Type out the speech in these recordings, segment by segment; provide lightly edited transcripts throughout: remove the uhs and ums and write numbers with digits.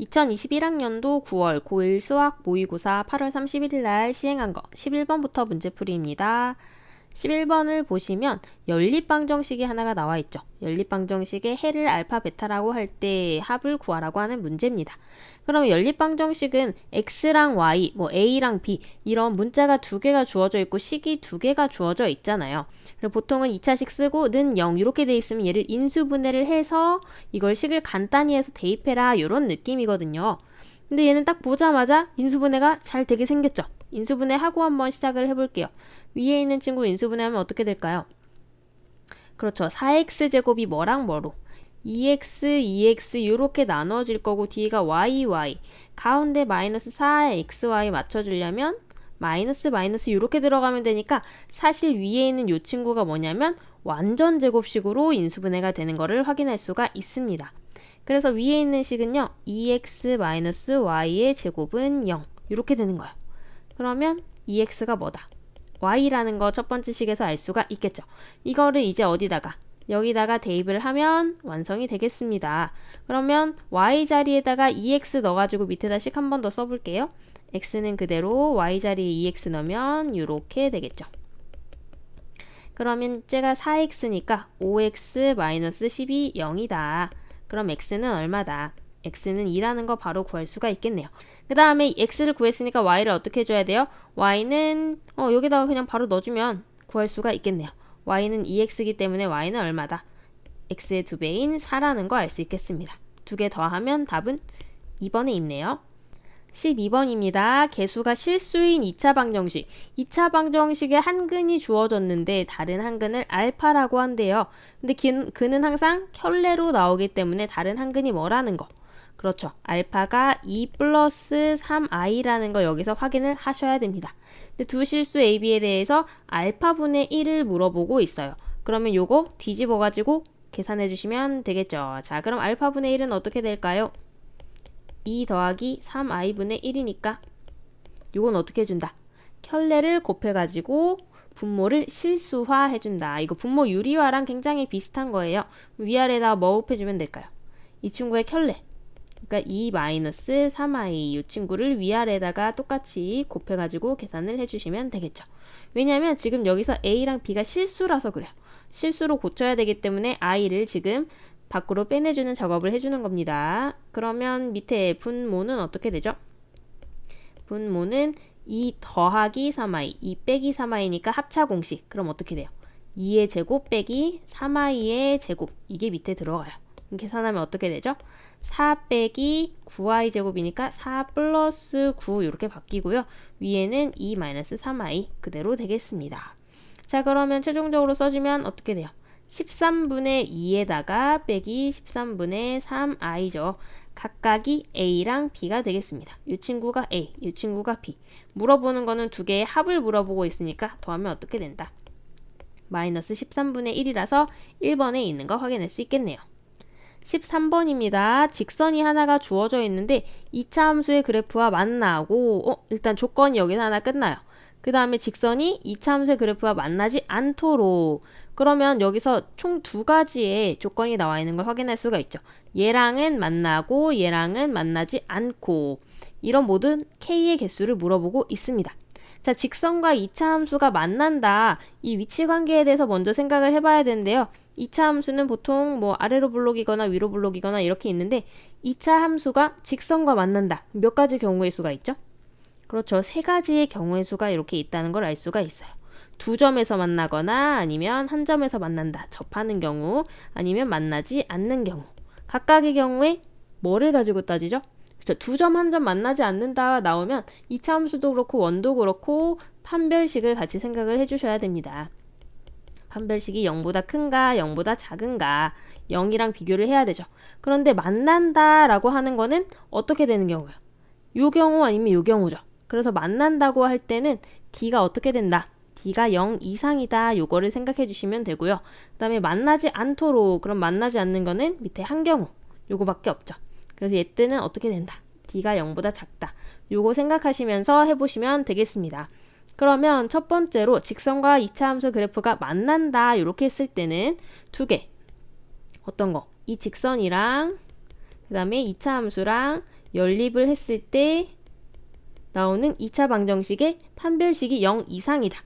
2021학년도 9월 고1 수학 모의고사 8월 31일 날 시행한 거 11번부터 문제풀이입니다. 11번을 보시면 연립방정식이 하나가 나와 있죠. 연립방정식의 해를 알파 베타라고 할 때 합을 구하라고 하는 문제입니다. 그러면 연립방정식은 x랑 y, a랑 b 이런 문자가 두 개가 주어져 있고 식이 두 개가 주어져 있잖아요. 그리고 보통은 2차식 쓰고 는 0 이렇게 돼 있으면 얘를 인수분해를 해서 이걸 식을 간단히 해서 대입해라 이런 느낌이거든요. 근데 얘는 딱 보자마자 인수분해가 잘 되게 생겼죠. 인수분해하고 한번 시작을 해볼게요. 위에 있는 친구 인수분해하면 어떻게 될까요? 그렇죠. 4x제곱이 뭐랑 뭐로? 2x, 2x 이렇게 나눠질 거고 뒤가 y, y 가운데 마이너스 4xy 맞춰주려면 마이너스 마이너스 이렇게 들어가면 되니까 사실 위에 있는 이 친구가 뭐냐면 완전 제곱식으로 인수분해가 되는 거를 확인할 수가 있습니다. 그래서 위에 있는 식은요 2x-y의 제곱은 0 이렇게 되는 거예요. 그러면 2x가 뭐다? y라는 거 첫 번째 식에서 알 수가 있겠죠. 이거를 이제 어디다가? 여기다가 대입을 하면 완성이 되겠습니다. 그러면 y 자리에다가 2x 넣어가지고 밑에다 식 한 번 더 써볼게요. x는 그대로 y 자리에 2x 넣으면 이렇게 되겠죠. 그러면 쟤가 4x니까 5x-12 0이다. 그럼 x는 얼마다? x는 2라는 거 바로 구할 수가 있겠네요. 그 다음에 x를 구했으니까 y를 어떻게 해줘야 돼요? y는 여기다가 그냥 바로 넣어주면 구할 수가 있겠네요. y는 2x이기 때문에 y는 얼마다? x의 2배인 4라는 거 알 수 있겠습니다. 두 개 더하면 답은 2번에 있네요. 12번입니다. 개수가 실수인 2차 방정식. 2차 방정식에 한 근이 주어졌는데 다른 한 근을 알파라고 한대요. 근데 근은 항상 켤레로 나오기 때문에 다른 한 근이 뭐라는 거? 그렇죠. 알파가 2 플러스 3i라는 거 여기서 확인을 하셔야 됩니다. 근데 두 실수 a, b에 대해서 알파분의 1을 물어보고 있어요. 그러면 요거 뒤집어가지고 계산해 주시면 되겠죠. 자, 그럼 알파분의 1은 어떻게 될까요? 2 더하기 3i분의 1이니까 요건 어떻게 해준다? 켤레를 곱해가지고 분모를 실수화 해준다. 이거 분모 유리화랑 굉장히 비슷한 거예요. 위아래에다 뭐 곱해주면 될까요? 이 친구의 켤레. 그러니까 2-3i 이 친구를 위아래에다가 똑같이 곱해가지고 계산을 해주시면 되겠죠. 왜냐하면 지금 여기서 a랑 b가 실수라서 그래요. 실수로 고쳐야 되기 때문에 i를 지금 밖으로 빼내주는 작업을 해주는 겁니다. 그러면 밑에 분모는 어떻게 되죠? 분모는 2 더하기 3i, 2 빼기 3i니까 합차 공식. 그럼 어떻게 돼요? 2의 제곱 빼기 3i의 제곱. 이게 밑에 들어가요. 계산하면 어떻게 되죠? 4 빼기 9i 제곱이니까 4 플러스 9 이렇게 바뀌고요. 위에는 2 마이너스 3i 그대로 되겠습니다. 자, 그러면 최종적으로 써주면 어떻게 돼요? 13분의 2에다가 빼기 13분의 3i죠. 각각이 a랑 b가 되겠습니다. 이 친구가 a, 이 친구가 b. 물어보는 거는 두 개의 합을 물어보고 있으니까 더하면 어떻게 된다? 마이너스 13분의 1이라서 1번에 있는 거 확인할 수 있겠네요. 13번입니다. 직선이 하나가 주어져 있는데 2차 함수의 그래프와 만나고 일단 조건이 여기서 하나 끝나요. 그 다음에 직선이 2차 함수의 그래프와 만나지 않도록 그러면 여기서 총 두 가지의 조건이 나와 있는 걸 확인할 수가 있죠. 얘랑은 만나고 얘랑은 만나지 않고 이런 모든 k의 개수를 물어보고 있습니다. 자, 직선과 2차 함수가 만난다. 이 위치 관계에 대해서 먼저 생각을 해봐야 되는데요. 2차 함수는 보통 아래로 블록이거나 위로 블록이거나 이렇게 있는데 2차 함수가 직선과 만난다. 몇 가지 경우의 수가 있죠? 그렇죠. 세 가지의 경우의 수가 이렇게 있다는 걸 알 수가 있어요. 두 점에서 만나거나 아니면 한 점에서 만난다. 접하는 경우 아니면 만나지 않는 경우. 각각의 경우에 뭐를 가지고 따지죠? 그렇죠. 두 점, 한 점 만나지 않는다 나오면 2차 함수도 그렇고 원도 그렇고 판별식을 같이 생각을 해주셔야 됩니다. 판별식이 0보다 큰가 0보다 작은가 0이랑 비교를 해야 되죠. 그런데 만난다 라고 하는 거는 어떻게 되는 경우예요? 요 경우 아니면 요 경우죠. 그래서 만난다고 할 때는 d가 어떻게 된다? d가 0 이상이다. 요거를 생각해 주시면 되고요. 그 다음에 만나지 않도록 그럼 만나지 않는 거는 밑에 한 경우 요거밖에 없죠. 그래서 얘 때는 어떻게 된다? d가 0보다 작다. 요거 생각하시면서 해보시면 되겠습니다. 그러면 첫 번째로 직선과 2차 함수 그래프가 만난다 이렇게 했을 때는 두 개 어떤 거? 이 직선이랑 그 다음에 2차 함수랑 연립을 했을 때 나오는 2차 방정식의 판별식이 0 이상이다.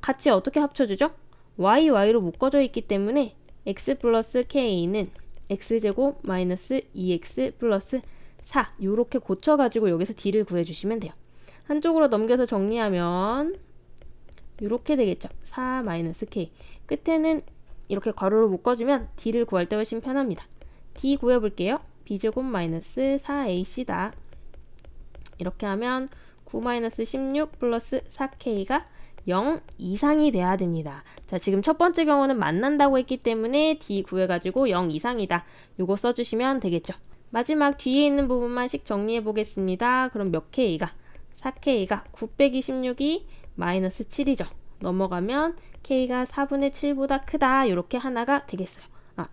같이 어떻게 합쳐주죠? y로 묶어져 있기 때문에 x 플러스 k는 x제곱 마이너스 2x 플러스 4 이렇게 고쳐가지고 여기서 d를 구해주시면 돼요. 한쪽으로 넘겨서 정리하면 이렇게 되겠죠. 4 마이너스 k. 끝에는 이렇게 괄호로 묶어주면 d를 구할 때 훨씬 편합니다. d 구해볼게요. b제곱 마이너스 4ac다. 이렇게 하면 9 마이너스 16 플러스 4k가 0 이상이 돼야 됩니다. 자, 지금 첫 번째 경우는 만난다고 했기 때문에 d 구해가지고 0 이상이다. 요거 써주시면 되겠죠. 마지막 뒤에 있는 부분만씩 정리해 보겠습니다. 그럼 몇 k가? 4k가 9 빼기 16이 마이너스 7이죠. 넘어가면 k가 4분의 7보다 크다. 이렇게 하나가 되겠어요.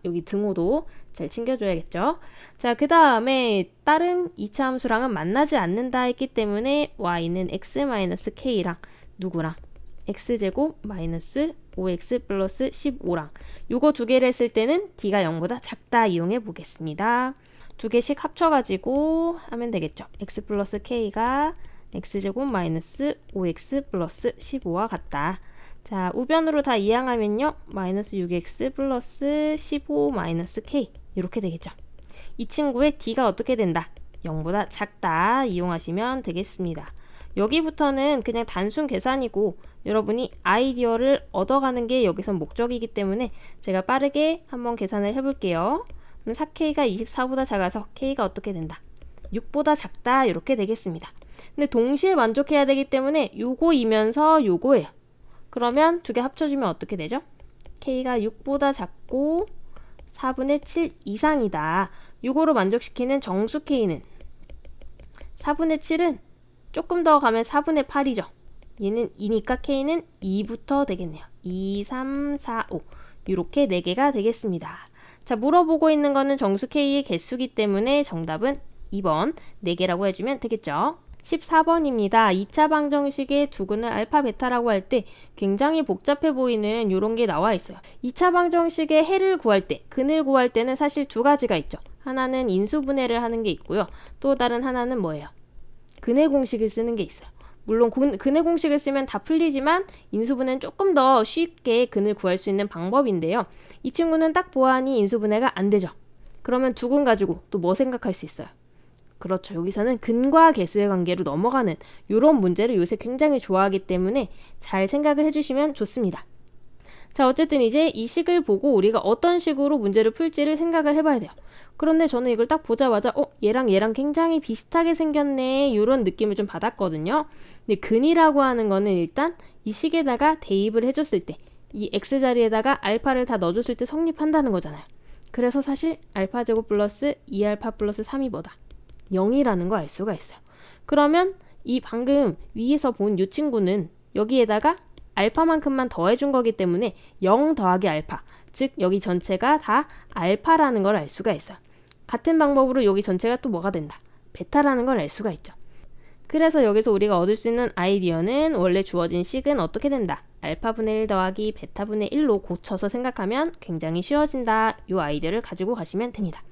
여기 등호도 잘 챙겨줘야겠죠. 자, 그 다음에 다른 2차 함수랑은 만나지 않는다 했기 때문에 y는 x-k랑 누구랑? x제곱 마이너스 5x 플러스 15랑 요거 두 개를 했을 때는 d가 0보다 작다 이용해 보겠습니다. 두 개씩 합쳐가지고 하면 되겠죠. x 플러스 k가 x제곱 마이너스 5x 플러스 15와 같다. 자, 우변으로 다 이항하면요. 마이너스 6x 플러스 15 마이너스 k 이렇게 되겠죠. 이 친구의 d가 어떻게 된다? 0보다 작다 이용하시면 되겠습니다. 여기부터는 그냥 단순 계산이고 여러분이 아이디어를 얻어가는 게 여기선 목적이기 때문에 제가 빠르게 한번 계산을 해볼게요. 그럼 4k가 24보다 작아서 k가 어떻게 된다? 6보다 작다 이렇게 되겠습니다. 근데 동시에 만족해야 되기 때문에 요거이면서 요거예요. 그러면 두 개 합쳐주면 어떻게 되죠? k가 6보다 작고 4분의 7 이상이다. 요거로 만족시키는 정수 k는 4분의 7은 조금 더 가면 4분의 8이죠. 얘는 2니까 k는 2부터 되겠네요. 2, 3, 4, 5 이렇게 4개가 되겠습니다. 자, 물어보고 있는 거는 정수 k의 개수기 때문에 정답은 2번 4개라고 해주면 되겠죠. 14번입니다. 2차 방정식의 두근을 알파 베타라고 할 때 굉장히 복잡해 보이는 이런 게 나와 있어요. 2차 방정식의 해를 구할 때, 근을 구할 때는 사실 두 가지가 있죠. 하나는 인수분해를 하는 게 있고요. 또 다른 하나는 뭐예요? 근의 공식을 쓰는 게 있어요. 물론 근의 공식을 쓰면 다 풀리지만 인수분해는 조금 더 쉽게 근을 구할 수 있는 방법인데요. 이 친구는 딱 보아하니 인수분해가 안 되죠. 그러면 두근 가지고 또 뭐 생각할 수 있어요? 그렇죠. 여기서는 근과 계수의 관계로 넘어가는 이런 문제를 요새 굉장히 좋아하기 때문에 잘 생각을 해주시면 좋습니다. 자, 어쨌든 이제 이 식을 보고 우리가 어떤 식으로 문제를 풀지를 생각을 해봐야 돼요. 그런데 저는 이걸 딱 보자마자 얘랑 굉장히 비슷하게 생겼네 이런 느낌을 좀 받았거든요. 근데 근이라고 하는 거는 일단 이 식에다가 대입을 해줬을 때 이 x 자리에다가 알파를 다 넣어줬을 때 성립한다는 거잖아요. 그래서 사실 알파 제곱 플러스 2알파 플러스 3이 뭐다? 0이라는 거 알 수가 있어요. 그러면 이 방금 위에서 본 이 친구는 여기에다가 알파만큼만 더해준 거기 때문에 0 더하기 알파, 즉 여기 전체가 다 알파라는 걸 알 수가 있어요. 같은 방법으로 여기 전체가 또 뭐가 된다? 베타라는 걸 알 수가 있죠. 그래서 여기서 우리가 얻을 수 있는 아이디어는 원래 주어진 식은 어떻게 된다? 알파분의 1 더하기 베타분의 1로 고쳐서 생각하면 굉장히 쉬워진다. 이 아이디어를 가지고 가시면 됩니다.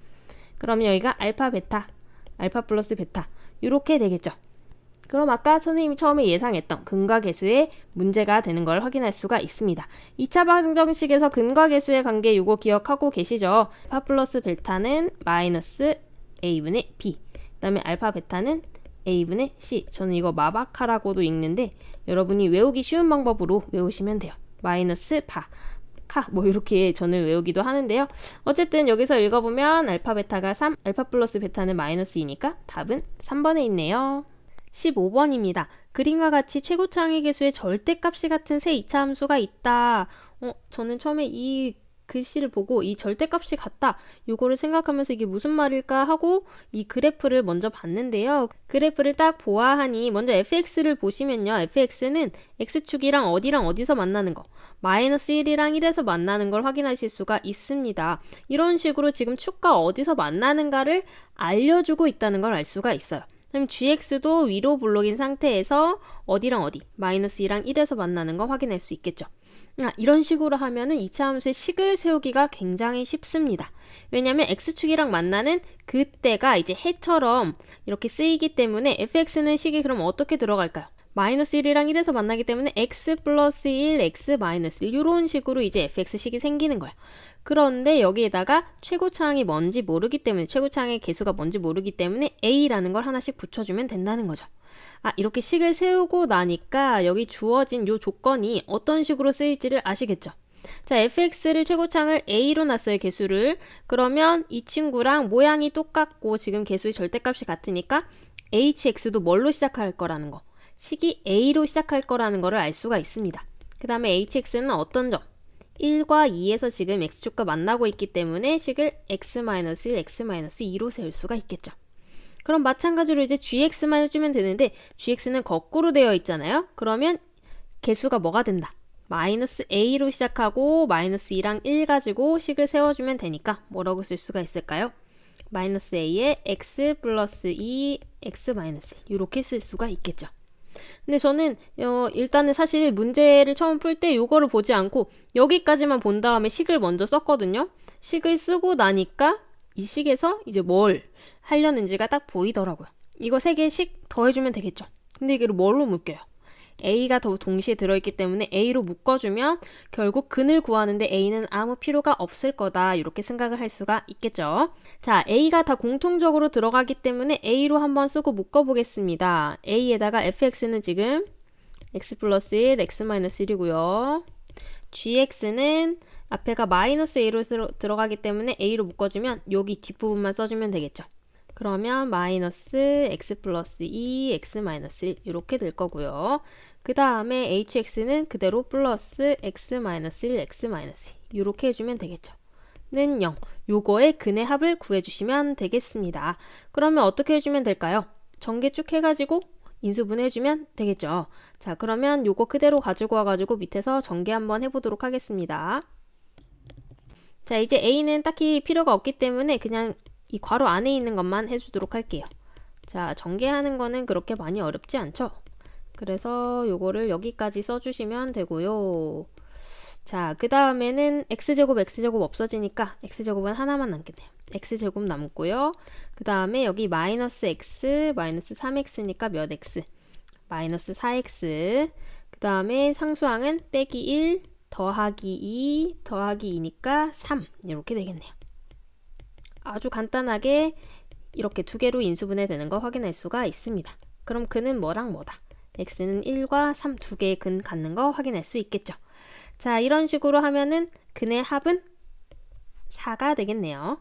그러면 여기가 알파 베타, 알파 플러스 베타 이렇게 되겠죠. 그럼 아까 선생님이 처음에 예상했던 근과 계수의 문제가 되는 걸 확인할 수가 있습니다. 2차 방정식에서 근과 계수의 관계 이거 기억하고 계시죠? 알파 플러스 베타는 마이너스 a분의 b, 그 다음에 알파 베타는 a분의 c. 저는 이거 마바카라고도 읽는데 여러분이 외우기 쉬운 방법으로 외우시면 돼요. 마이너스 파, 카, 뭐 이렇게 저는 외우기도 하는데요. 어쨌든 여기서 읽어보면 알파 베타가 3, 알파 플러스 베타는 마이너스 2니까 답은 3번에 있네요. 15번입니다. 그림과 같이 최고차항의 계수의 절대값이 같은 세 2차 함수가 있다. 저는 처음에 이 글씨를 보고 이 절대값이 같다. 이거를 생각하면서 이게 무슨 말일까 하고 이 그래프를 먼저 봤는데요. 그래프를 딱 보아하니 먼저 fx를 보시면요. fx는 x축이랑 어디랑 어디서 만나는 거. 마이너스 1이랑 1에서 만나는 걸 확인하실 수가 있습니다. 이런 식으로 지금 축과 어디서 만나는가를 알려주고 있다는 걸 알 수가 있어요. 그럼 gx도 위로 블록인 상태에서 어디랑 어디? 마이너스 2랑 1에서 만나는 거 확인할 수 있겠죠. 이런 식으로 하면은 이차 함수의 식을 세우기가 굉장히 쉽습니다. 왜냐면 x축이랑 만나는 그때가 이제 해처럼 이렇게 쓰이기 때문에 fx는 식이 그럼 어떻게 들어갈까요? 마이너스 1이랑 1에서 만나기 때문에 x 플러스 1, x 마이너스 1 이런 식으로 이제 fx식이 생기는 거야. 그런데 여기에다가 최고차항이 뭔지 모르기 때문에 최고차항의 개수가 뭔지 모르기 때문에 a라는 걸 하나씩 붙여주면 된다는 거죠. 이렇게 식을 세우고 나니까 여기 주어진 요 조건이 어떤 식으로 쓰일지를 아시겠죠? 자, fx를 최고차항을 a로 놨어요, 개수를. 그러면 이 친구랑 모양이 똑같고 지금 개수의 절대값이 같으니까 hx도 뭘로 시작할 거라는 거. 식이 a로 시작할 거라는 거를 알 수가 있습니다. 그 다음에 hx는 어떤 점? 1과 2에서 지금 x축과 만나고 있기 때문에 식을 x-1, x-2로 세울 수가 있겠죠. 그럼 마찬가지로 이제 gx만 해주면 되는데 gx는 거꾸로 되어 있잖아요. 그러면 개수가 뭐가 된다? 마이너스 a로 시작하고 마이너스 2랑 1 가지고 식을 세워주면 되니까 뭐라고 쓸 수가 있을까요? 마이너스 a에 x 플러스 2, x 마이너스 1 이렇게 쓸 수가 있겠죠. 근데 저는 일단은 사실 문제를 처음 풀 때 요거를 보지 않고 여기까지만 본 다음에 식을 먼저 썼거든요. 식을 쓰고 나니까 이 식에서 이제 뭘 하려는지가 딱 보이더라고요. 이거 3개씩 더해주면 되겠죠. 근데 이게 뭘로 묶여요? a가 더 동시에 들어있기 때문에 a로 묶어주면 결국 근을 구하는데 a는 아무 필요가 없을 거다 이렇게 생각을 할 수가 있겠죠. 자, a가 다 공통적으로 들어가기 때문에 a로 한번 쓰고 묶어보겠습니다. a에다가 fx는 지금 x 플러스 1, x 마이너스 1이고요. gx는 앞에가 마이너스 a로 들어가기 때문에 a로 묶어주면 여기 뒷부분만 써주면 되겠죠. 그러면 마이너스 x 플러스 2, x 마이너스 1 이렇게 될 거고요. 그 다음에 hx는 그대로 플러스 x 마이너스 1, x 마이너스 2 이렇게 해주면 되겠죠. 는 0. 요거의 근의 합을 구해주시면 되겠습니다. 그러면 어떻게 해주면 될까요? 전개 쭉 해가지고 인수분 해주면 되겠죠. 자, 그러면 요거 그대로 가지고 와가지고 밑에서 전개 한번 해보도록 하겠습니다. 자, 이제 a는 딱히 필요가 없기 때문에 그냥 이 괄호 안에 있는 것만 해주도록 할게요. 자, 전개하는 거는 그렇게 많이 어렵지 않죠? 그래서 요거를 여기까지 써주시면 되고요. 자, 그 다음에는 x제곱 없어지니까 x제곱은 하나만 남겠네요. x제곱 남고요. 그 다음에 여기 마이너스 x, 마이너스 3x니까 몇 x? 마이너스 4x. 그 다음에 상수항은 빼기 1, 더하기 2, 더하기 2니까 3 이렇게 되겠네요. 아주 간단하게 이렇게 두 개로 인수분해 되는 거 확인할 수가 있습니다. 그럼 근은 뭐랑 뭐다? x는 1과 3 두 개의 근 갖는 거 확인할 수 있겠죠. 자, 이런 식으로 하면은 근의 합은 4가 되겠네요.